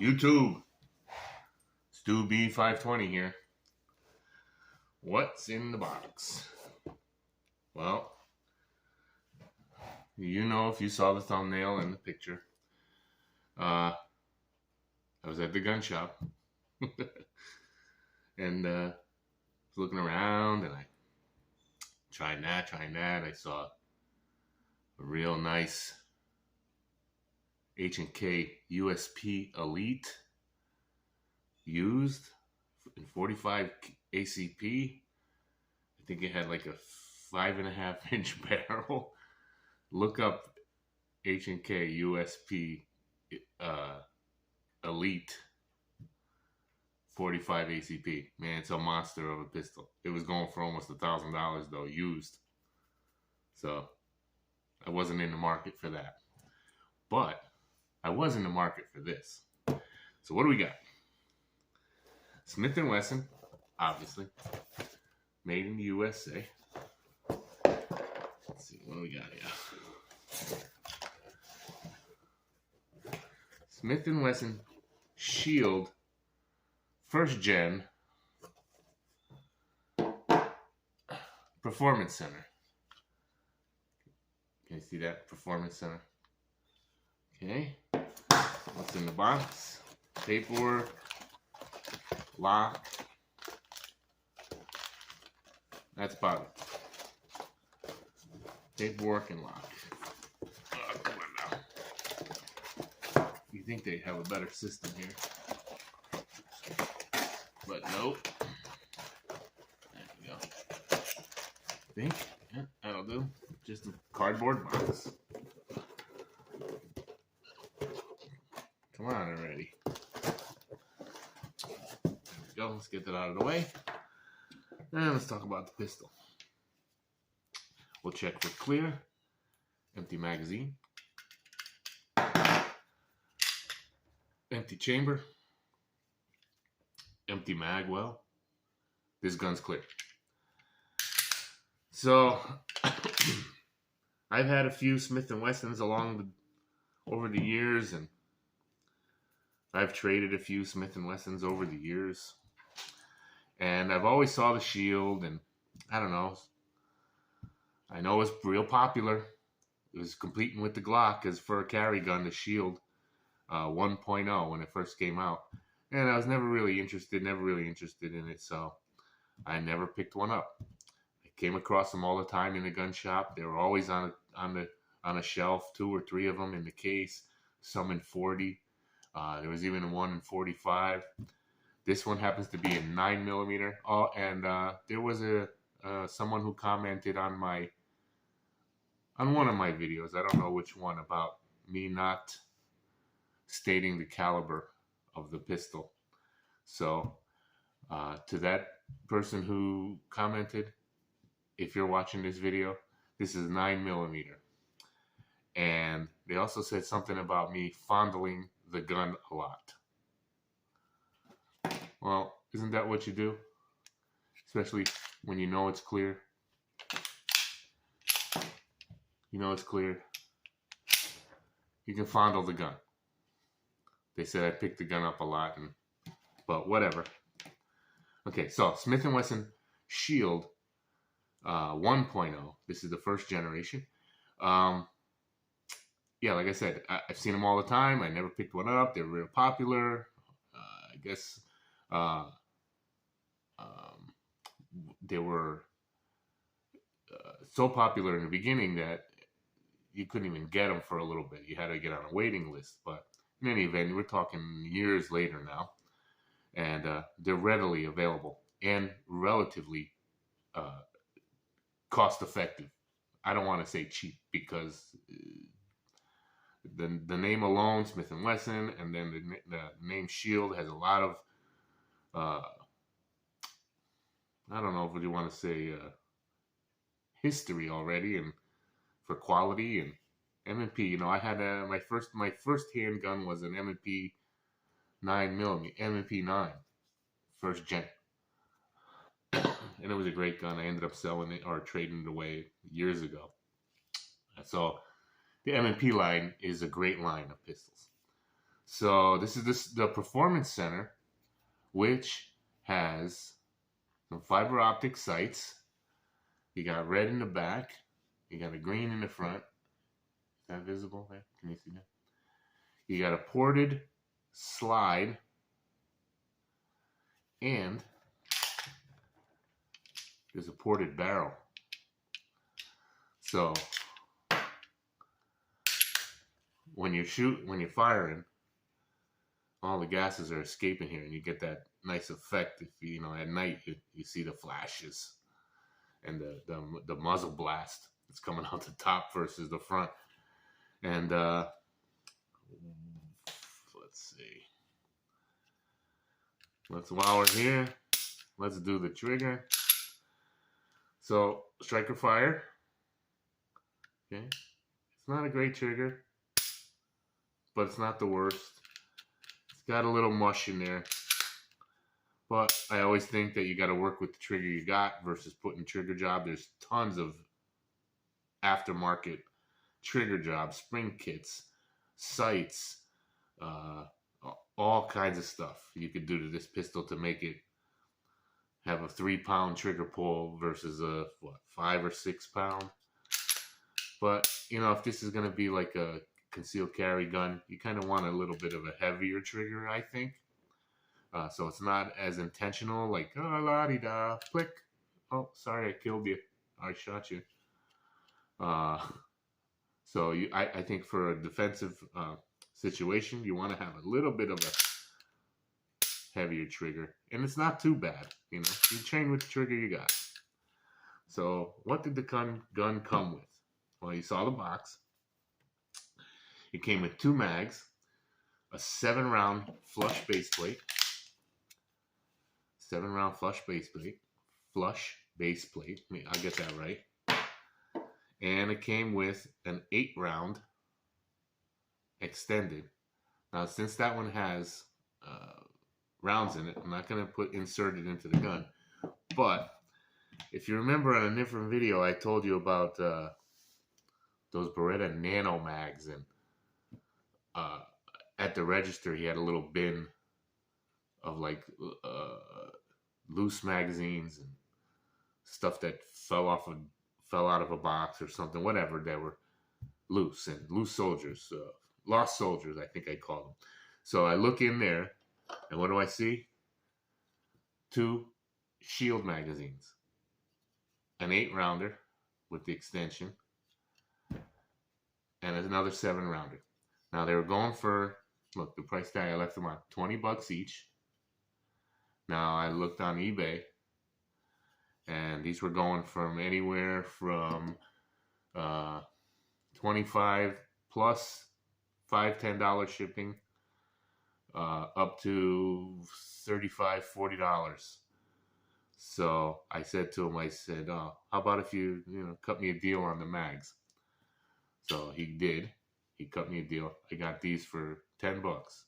YouTube, Stu B520 here. What's in the box? Well, you know, if you saw the thumbnail and the picture, I was at the gun shop and was looking around, and I trying that. I saw a real nice H&K USP Elite used in 45 ACP. I think it had like a 5.5 inch barrel. Look up H&K USP Elite 45 ACP. Man, it's a monster of a pistol. It was going for almost $1,000 though, used. So I wasn't in the market for that. But I was in the market for this. So what do we got? Smith & Wesson, obviously. Made in the USA. Let's see, what do we got here? Smith & Wesson Shield First Gen Performance Center. Can you see that? Performance Center. Okay. What's in the box? Paperwork. Lock. That's about it. Paperwork and lock. Oh, come on now. You think they have a better system here. But nope. There you go. I think. Yeah, that'll do. Just a cardboard box. Come on already. There we go. Let's get that out of the way. And let's talk about the pistol. We'll check for clear. Empty magazine. Empty chamber. Empty mag well. This gun's clear. So I've had a few Smith & Wessons over the years, and I've traded a few Smith & Wessons over the years. And I've always saw the Shield, and I don't know. I know it's real popular. It was competing with the Glock as for a carry gun, the Shield 1.0 when it first came out. And I was never really interested in it, so I never picked one up. I came across them all the time in the gun shop. They were always on a shelf, 2 or 3 of them in the case, some in 40. There was even one in 45. This one happens to be a 9mm. Oh, and there was someone who commented on one of my videos. I don't know which one, about me not stating the caliber of the pistol. So to that person who commented, if you're watching this video, this is 9mm. And they also said something about me fondling the gun a lot. Well, isn't that what you do? Especially when you know it's clear. You know it's clear. You can fondle the gun. They said I picked the gun up a lot, but whatever. Okay, so Smith & Wesson Shield 1.0. This is the first generation. Yeah, like I said, I've seen them all the time. I never picked one up. They're real popular. I guess they were so popular in the beginning that you couldn't even get them for a little bit. You had to get on a waiting list. But in any event, we're talking years later now. And they're readily available and relatively cost-effective. I don't want to say cheap, because the name alone, Smith & Wesson, and then the name Shield has a lot of, I don't know if you want to say history already, and for quality. And M&P, you know, I had my first handgun was an M&P 9mm, M&P9, first gen. And it was a great gun. I ended up selling it or trading it away years ago. So the M&P line is a great line of pistols. So this is the Performance Center, which has some fiber optic sights. You got red in the back. You got a green in the front. Is that visible there? Can you see that? You got a ported slide, and there's a ported barrel. So when you're firing, all the gases are escaping here, and you get that nice effect. If at night you see the flashes and the muzzle blast that's coming out the top versus the front. And let's see. While we're here, let's do the trigger. So striker fire. Okay, it's not a great trigger, but it's not the worst. It's got a little mush in there, but I always think that you got to work with the trigger you got versus putting trigger job. There's tons of aftermarket trigger jobs, spring kits, sights, all kinds of stuff you could do to this pistol to make it have a 3-pound trigger pull versus a 5 or 6 pound. But if this is going to be like a concealed carry gun, you kind of want a little bit of a heavier trigger, I think. So it's not as intentional, like, oh, la-di-da, click. Oh, sorry, I killed you. I shot you. So I think for a defensive situation, you want to have a little bit of a heavier trigger. And it's not too bad, you train with the trigger you got. So what did the gun come with? Well, you saw the box. It came with 2 mags, a 7-round flush base plate. 7-round flush base plate. Flush base plate. I'll get that right. And it came with an 8-round extended. Now, since that one has rounds in it, I'm not going to insert it into the gun. But if you remember on a different video, I told you about those Beretta Nano mags, and at the register, he had a little bin of like loose magazines and stuff that fell out of a box or something, whatever, that were loose, and loose soldiers, lost soldiers, I think I call them. So I look in there, and what do I see? 2 Shield magazines, an 8-rounder with the extension, and another 7-rounder. Now they were going for, look, the price tag, I left them on $20 each. Now I looked on eBay, and these were going from anywhere from 25 plus $5-10 shipping up to $35 $40. So I said to him, oh, how about if you cut me a deal on the mags? So he did. He cut me a deal. I got these for $10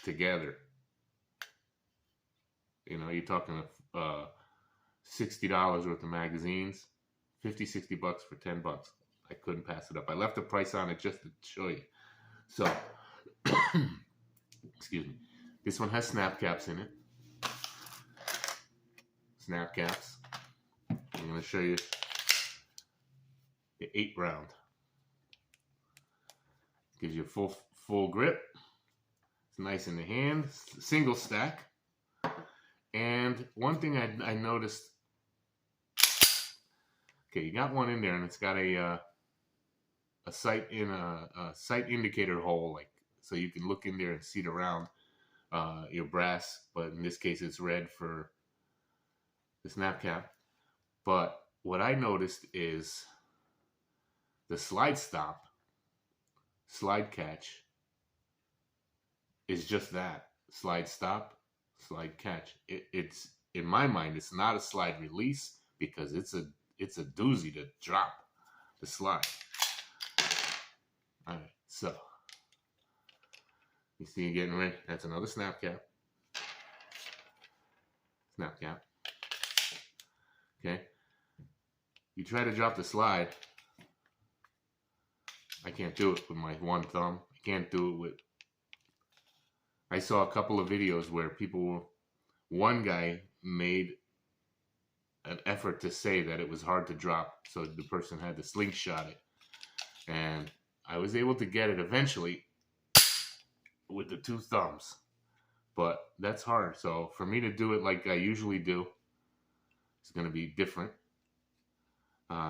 together. You're talking $60 worth of magazines, $50-60 for $10. I couldn't pass it up. I left the price on it just to show you. So, excuse me. This one has snap caps in it. Snap caps. I'm going to show you the 8-round. Gives you a full grip. It's nice in the hand. Single stack. And one thing I noticed, okay, you got one in there, and it's got a sight sight indicator hole, like, so you can look in there and see the round, your brass, but in this case it's red for the snap cap. But what I noticed is the slide catch is just that, slide stop, slide catch. It's, in my mind, it's not a slide release, because it's a doozy to drop the slide. All right, so you see, getting ready. That's another snap cap. Snap cap. Okay. You try to drop the slide. I can't do it with my one thumb. I can't do it with I saw a couple of videos where one guy made an effort to say that it was hard to drop, so the person had to slingshot it. And I was able to get it eventually with the two thumbs. But that's hard. So for me to do it like I usually do, it's going to be different.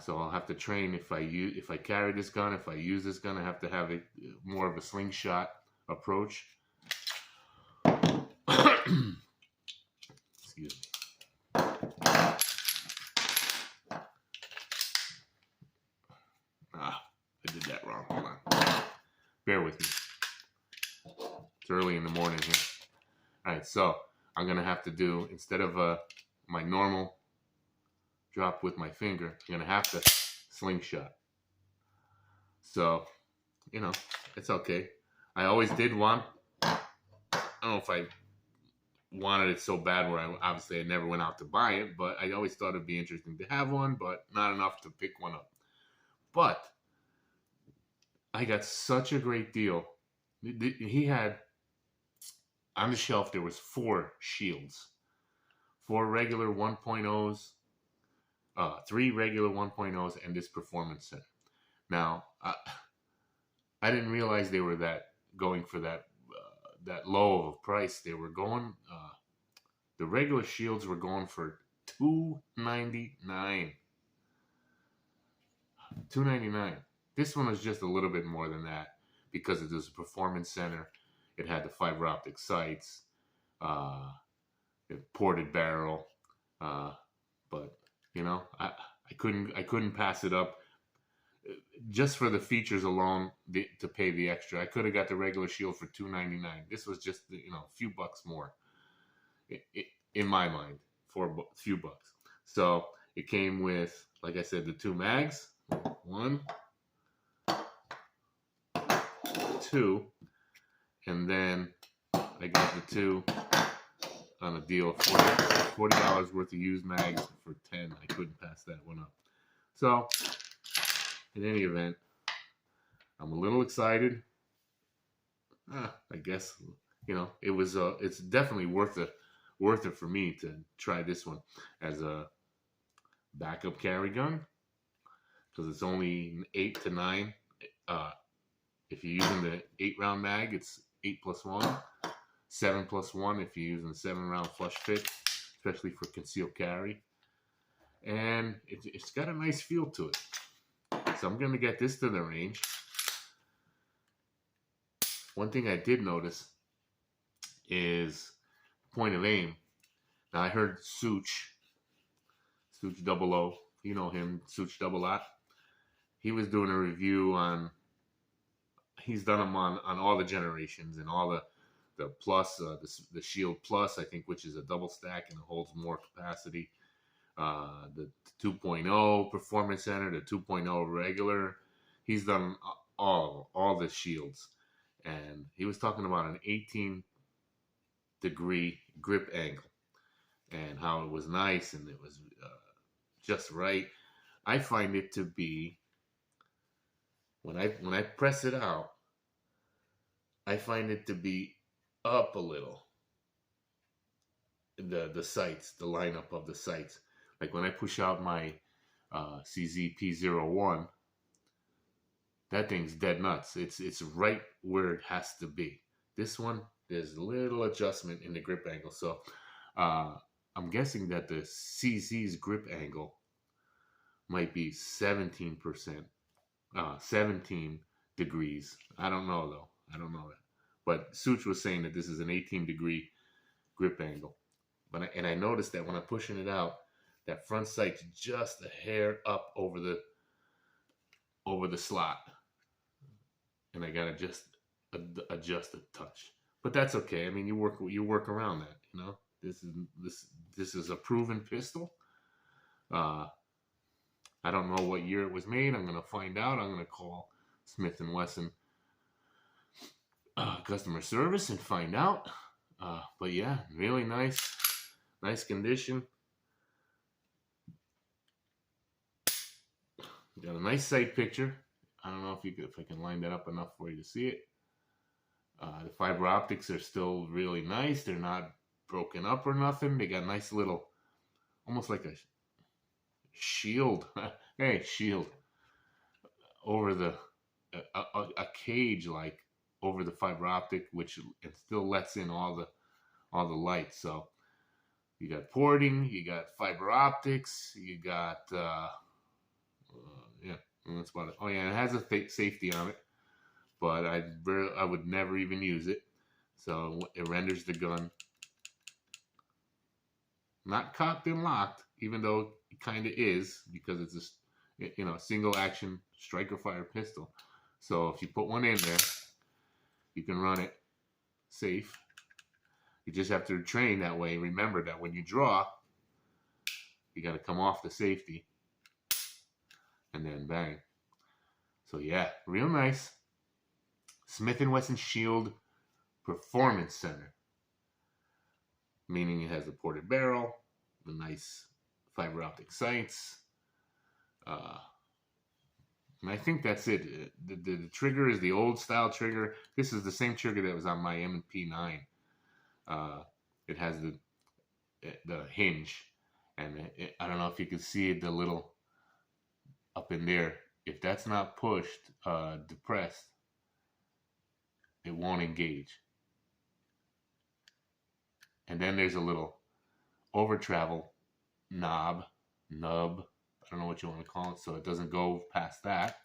So I'll have to train if I carry this gun, if I use this gun, I have to have it more of a slingshot approach. Excuse me. I did that wrong. Hold on. Bear with me. It's early in the morning here. All right, so I'm going to have to do, instead of my normal drop with my finger, I'm going to have to slingshot. So, you know, it's okay. I always did want, I don't know if I wanted it so bad where I never went out to buy it, but I always thought it'd be interesting to have one, but not enough to pick one up. But I got such a great deal. He had, on the shelf, there was 4 shields. 4 regular 1.0s, 3 regular 1.0s, and this performance center. Now, I didn't realize they were going for that low of a price. They were going, the regular shields were going for $299. $299. This one was just a little bit more than that because it was a performance center. It had the fiber optic sights, ported barrel, but you know, I couldn't pass it up just for the features alone to pay the extra. I could have got the regular shield for $299. This was just, you know, a few bucks more in my mind, for a few bucks. So it came with, like I said, the 2 mags, 1, 2, and then I got the 2 on a deal of $40 worth of used mags for $10. I couldn't pass that one up. So, in any event, I'm a little excited. I guess, you know, it was it's definitely worth it for me to try this one as a backup carry gun, because it's only 8 to 9. If you're using the 8-round mag, it's 8 plus 1, 7 plus 1 if you're using the 7-round flush fit, especially for concealed carry. And it's got a nice feel to it. So I'm going to get this to the range. One thing I did notice is point of aim. Now I heard Such 00, you know him, Such Double Lot. He was doing a review on, he's done them on all the generations and all the plus, the Shield Plus, I think, which is a double stack and it holds more capacity. The 2.0 Performance Center, the 2.0 regular. He's done all the shields. And he was talking about an 18-degree grip angle and how it was nice and it was just right. I find it to be, when I press it out, I find it to be up a little. The sights, the lineup of the sights. Like when I push out my CZP-01, that thing's dead nuts. It's right where it has to be. This one, there's a little adjustment in the grip angle. So I'm guessing that the CZ's grip angle might be 17%, 17 degrees. I don't know though. I don't know that. But Such was saying that this is an 18-degree grip angle. But I noticed that when I'm pushing it out, that front sight's just a hair up over the slot, and I gotta just adjust a touch. But that's okay. I mean, you work around that. You know, this is a proven pistol. I don't know what year it was made. I'm gonna find out. I'm gonna call Smith & Wesson customer service and find out. But yeah, really nice condition. Got a nice sight picture. I don't know if I can line that up enough for you to see it. The fiber optics are still really nice. They're not broken up or nothing. They got nice little, almost like a shield. Hey, shield over the a cage like over the fiber optic, which it still lets in all the light. So you got porting, you got fiber optics, you got yeah, that's about it. Oh yeah, it has a safety on it, but I would never even use it. So it renders the gun not cocked and locked, even though it kind of is, because it's a single action striker fire pistol. So if you put one in there, you can run it safe. You just have to train that way. Remember that when you draw, you got to come off the safety and then bang. So yeah, real nice. Smith & Wesson Shield Performance Center, meaning it has a ported barrel, the nice fiber optic sights. And I think that's it. The trigger is the old style trigger. This is the same trigger that was on my M&P9. It has the hinge, and I don't know if you can see it, the little up in there. If that's not pushed, depressed, it won't engage. And then there's a little over travel nub, I don't know what you want to call it, so it doesn't go past that.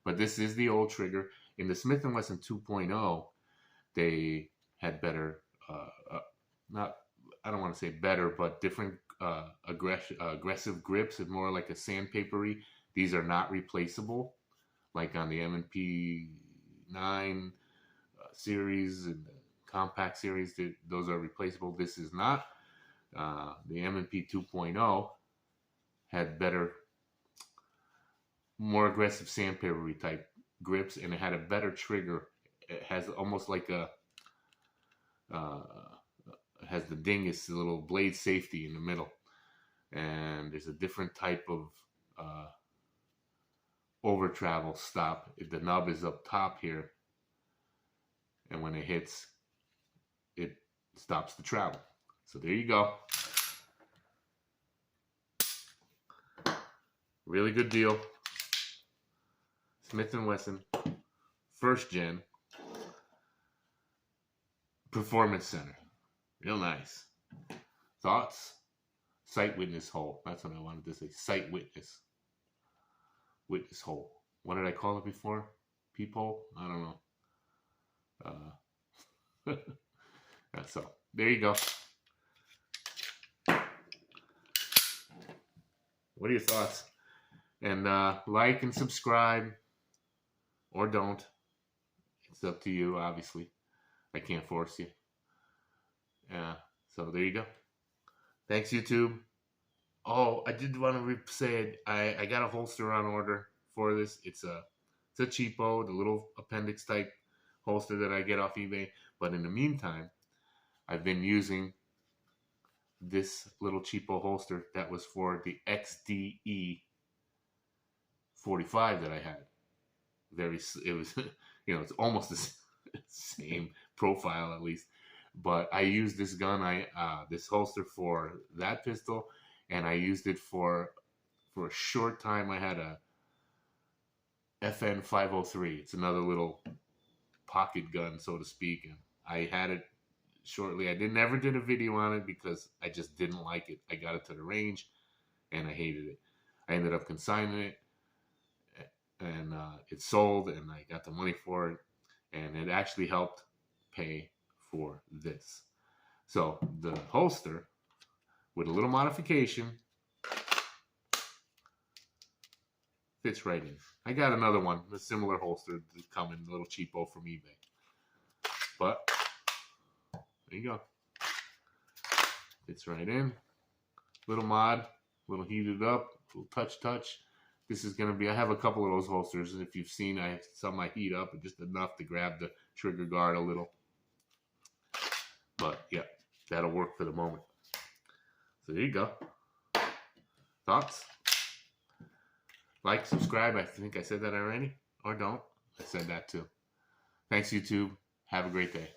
But this is the old trigger. In the Smith & Wesson 2.0, they had better, not, I don't want to say better, but different aggressive grips and more like a sandpapery. These are not replaceable, like on the M&P9 series and the compact series. Those are replaceable. This is not. The M&P 2.0 had better, more aggressive sandpapery type grips, and it had a better trigger. It has almost like it has the dingus, the little blade safety in the middle, and there's a different type of over travel stop. If the nub is up top here, and when it hits, it stops the travel. So there you go. Really good deal. Smith & Wesson, first gen, Performance Center. Real nice. Thoughts? Sight witness hole. That's what I wanted to say. Sight witness. Witness hole. What did I call it before? Peephole? I don't know. So, there you go. What are your thoughts? And like and subscribe, or don't. It's up to you, obviously. I can't force you. So there you go. Thanks, YouTube. Oh, I did want to say I got a holster on order for this. It's a cheapo, the little appendix type holster that I get off eBay. But in the meantime, I've been using this little cheapo holster that was for the XDE 45 that I had. It was, it's almost the same profile at least. But I used this gun, this holster for that pistol, and I used it for a short time. I had a FN 503. It's another little pocket gun, so to speak, and I had it shortly. I never did a video on it because I just didn't like it. I got it to the range, and I hated it. I ended up consigning it, and it sold, and I got the money for it, and it actually helped pay for this. So the holster, with a little modification, fits right in. I got another one, a similar holster that's coming, a little cheapo from eBay. But there you go. Fits right in. Little mod, little heated up, little touch. This is going to be, I have a couple of those holsters, and if you've seen, I have some I heat up, just enough to grab the trigger guard a little. But yeah, that'll work for the moment. So there you go. Thoughts? Like, subscribe. I think I said that already. Or don't. I said that too. Thanks, YouTube. Have a great day.